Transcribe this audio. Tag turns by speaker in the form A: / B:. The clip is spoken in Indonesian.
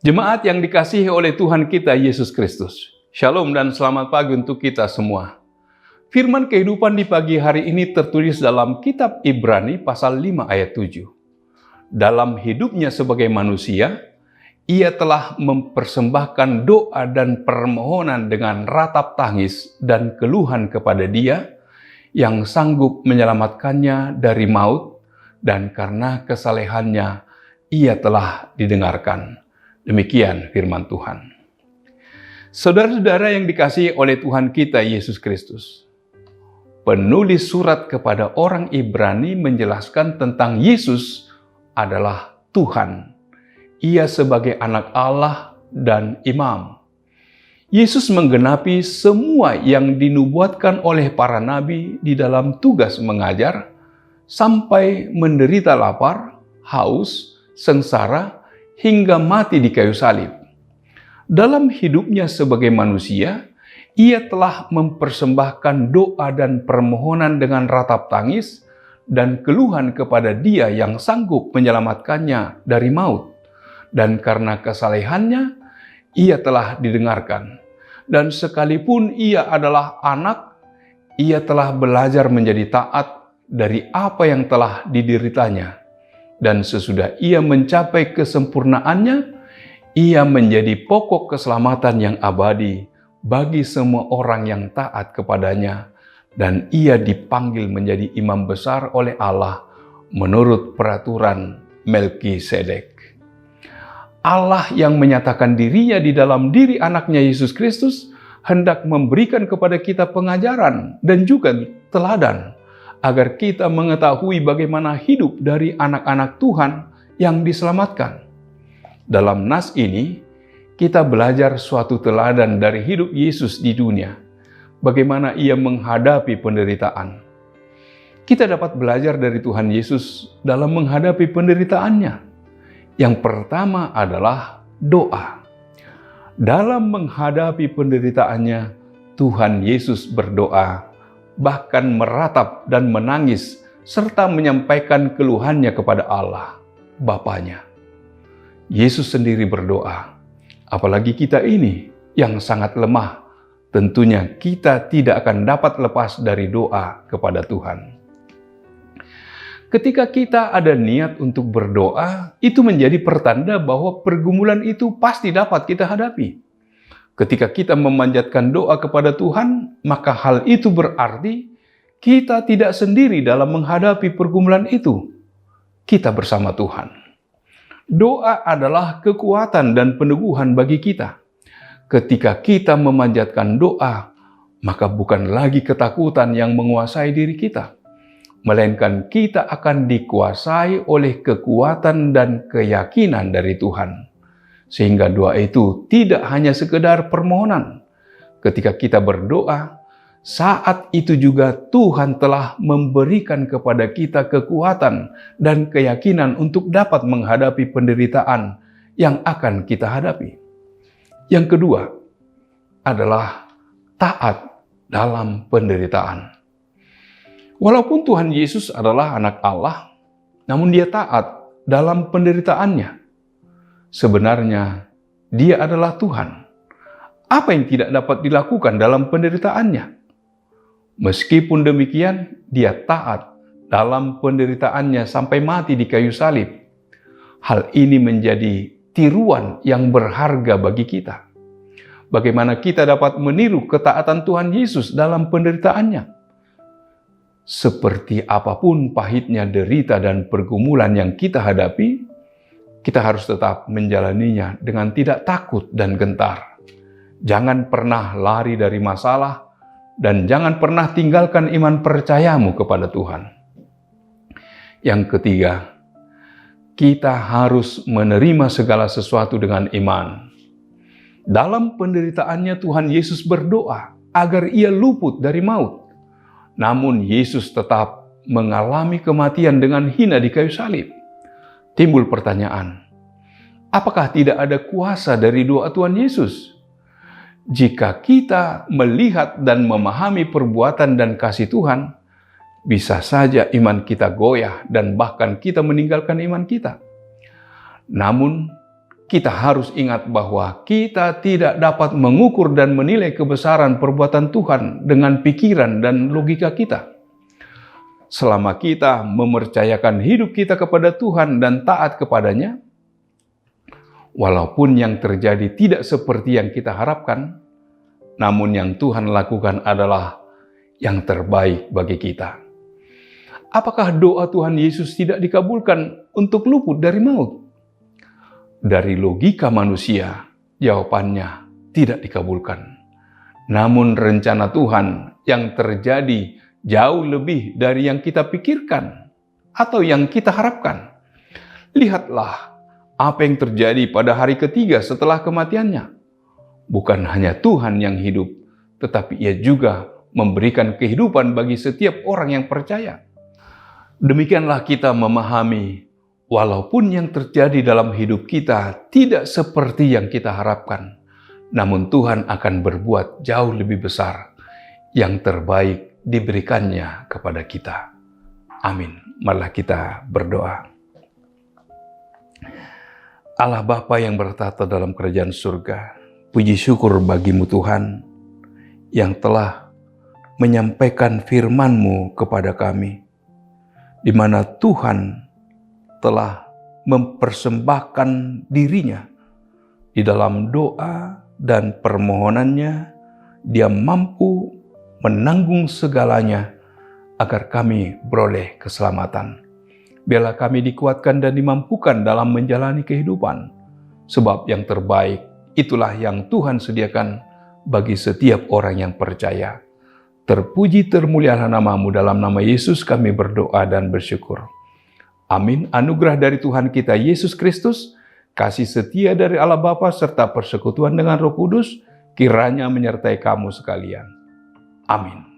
A: Jemaat yang dikasihi oleh Tuhan kita Yesus Kristus, Shalom dan selamat pagi untuk kita semua. Firman kehidupan di pagi hari ini tertulis dalam kitab Ibrani pasal 5 ayat 7. Dalam hidupnya sebagai manusia, ia telah mempersembahkan doa dan permohonan dengan ratap tangis dan keluhan kepada Dia yang sanggup menyelamatkannya dari maut, dan karena kesalehannya ia telah didengarkan. Demikian firman Tuhan. Saudara-saudara yang dikasihi oleh Tuhan kita Yesus Kristus, penulis surat kepada orang Ibrani menjelaskan tentang Yesus adalah Tuhan. Ia sebagai anak Allah dan imam. Yesus menggenapi semua yang dinubuatkan oleh para nabi di dalam tugas mengajar, sampai menderita lapar, haus, sengsara, hingga mati di kayu salib. Dalam hidupnya sebagai manusia, ia telah mempersembahkan doa dan permohonan dengan ratap tangis dan keluhan kepada Dia yang sanggup menyelamatkannya dari maut. Dan karena kesalehannya, ia telah didengarkan. Dan sekalipun ia adalah anak, ia telah belajar menjadi taat dari apa yang telah dideritanya. Dan sesudah ia mencapai kesempurnaannya, ia menjadi pokok keselamatan yang abadi bagi semua orang yang taat kepadanya. Dan ia dipanggil menjadi imam besar oleh Allah menurut peraturan Melkisedek. Allah yang menyatakan dirinya di dalam diri anaknya Yesus Kristus hendak memberikan kepada kita pengajaran dan juga teladan, agar kita mengetahui bagaimana hidup dari anak-anak Tuhan yang diselamatkan. Dalam nas ini, kita belajar suatu teladan dari hidup Yesus di dunia, bagaimana ia menghadapi penderitaan. Kita dapat belajar dari Tuhan Yesus dalam menghadapi penderitaannya. Yang pertama adalah doa. Dalam menghadapi penderitaannya, Tuhan Yesus berdoa, bahkan meratap dan menangis, serta menyampaikan keluhannya kepada Allah, Bapanya. Yesus sendiri berdoa, apalagi kita ini yang sangat lemah, tentunya kita tidak akan dapat lepas dari doa kepada Tuhan. Ketika kita ada niat untuk berdoa, itu menjadi pertanda bahwa pergumulan itu pasti dapat kita hadapi. Ketika kita memanjatkan doa kepada Tuhan, maka hal itu berarti kita tidak sendiri dalam menghadapi pergumulan itu. Kita bersama Tuhan. Doa adalah kekuatan dan peneguhan bagi kita. Ketika kita memanjatkan doa, maka bukan lagi ketakutan yang menguasai diri kita, melainkan kita akan dikuasai oleh kekuatan dan keyakinan dari Tuhan. Sehingga doa itu tidak hanya sekedar permohonan. Ketika kita berdoa, saat itu juga Tuhan telah memberikan kepada kita kekuatan dan keyakinan untuk dapat menghadapi penderitaan yang akan kita hadapi. Yang kedua adalah taat dalam penderitaan. Walaupun Tuhan Yesus adalah anak Allah, namun Dia taat dalam penderitaannya. Sebenarnya, Dia adalah Tuhan. Apa yang tidak dapat dilakukan dalam penderitaannya? Meskipun demikian, Dia taat dalam penderitaannya sampai mati di kayu salib. Hal ini menjadi tiruan yang berharga bagi kita. Bagaimana kita dapat meniru ketaatan Tuhan Yesus dalam penderitaannya? Seperti apapun pahitnya derita dan pergumulan yang kita hadapi, kita harus tetap menjalaninya dengan tidak takut dan gentar. Jangan pernah lari dari masalah, dan jangan pernah tinggalkan iman percayamu kepada Tuhan. Yang ketiga, kita harus menerima segala sesuatu dengan iman. Dalam penderitaannya Tuhan Yesus berdoa agar ia luput dari maut. Namun Yesus tetap mengalami kematian dengan hina di kayu salib. Timbul pertanyaan, apakah tidak ada kuasa dari doa Tuhan Yesus? Jika kita melihat dan memahami perbuatan dan kasih Tuhan, bisa saja iman kita goyah dan bahkan kita meninggalkan iman kita. Namun, kita harus ingat bahwa kita tidak dapat mengukur dan menilai kebesaran perbuatan Tuhan dengan pikiran dan logika kita. Selama kita mempercayakan hidup kita kepada Tuhan dan taat kepadanya, walaupun yang terjadi tidak seperti yang kita harapkan, namun yang Tuhan lakukan adalah yang terbaik bagi kita. Apakah doa Tuhan Yesus tidak dikabulkan untuk luput dari maut? Dari logika manusia, jawabannya tidak dikabulkan. Namun rencana Tuhan yang terjadi jauh lebih dari yang kita pikirkan atau yang kita harapkan. Lihatlah apa yang terjadi pada hari ketiga setelah kematiannya. Bukan hanya Tuhan yang hidup, tetapi Ia juga memberikan kehidupan bagi setiap orang yang percaya. Demikianlah kita memahami, walaupun yang terjadi dalam hidup kita tidak seperti yang kita harapkan, namun Tuhan akan berbuat jauh lebih besar. Yang terbaik diberikannya kepada kita. Amin. Marilah kita berdoa. Allah Bapa yang bertata dalam kerajaan surga, puji syukur bagimu Tuhan, yang telah menyampaikan firman-Mu kepada kami, di mana Tuhan telah mempersembahkan dirinya di dalam doa dan permohonannya. Dia mampu menanggung segalanya agar kami beroleh keselamatan. Biarlah kami dikuatkan dan dimampukan dalam menjalani kehidupan, sebab yang terbaik itulah yang Tuhan sediakan bagi setiap orang yang percaya. Terpuji termulialah nama-Mu, dalam nama Yesus kami berdoa dan bersyukur. Amin. Anugerah dari Tuhan kita Yesus Kristus, kasih setia dari Allah Bapa serta persekutuan dengan Roh Kudus kiranya menyertai kamu sekalian. Amin.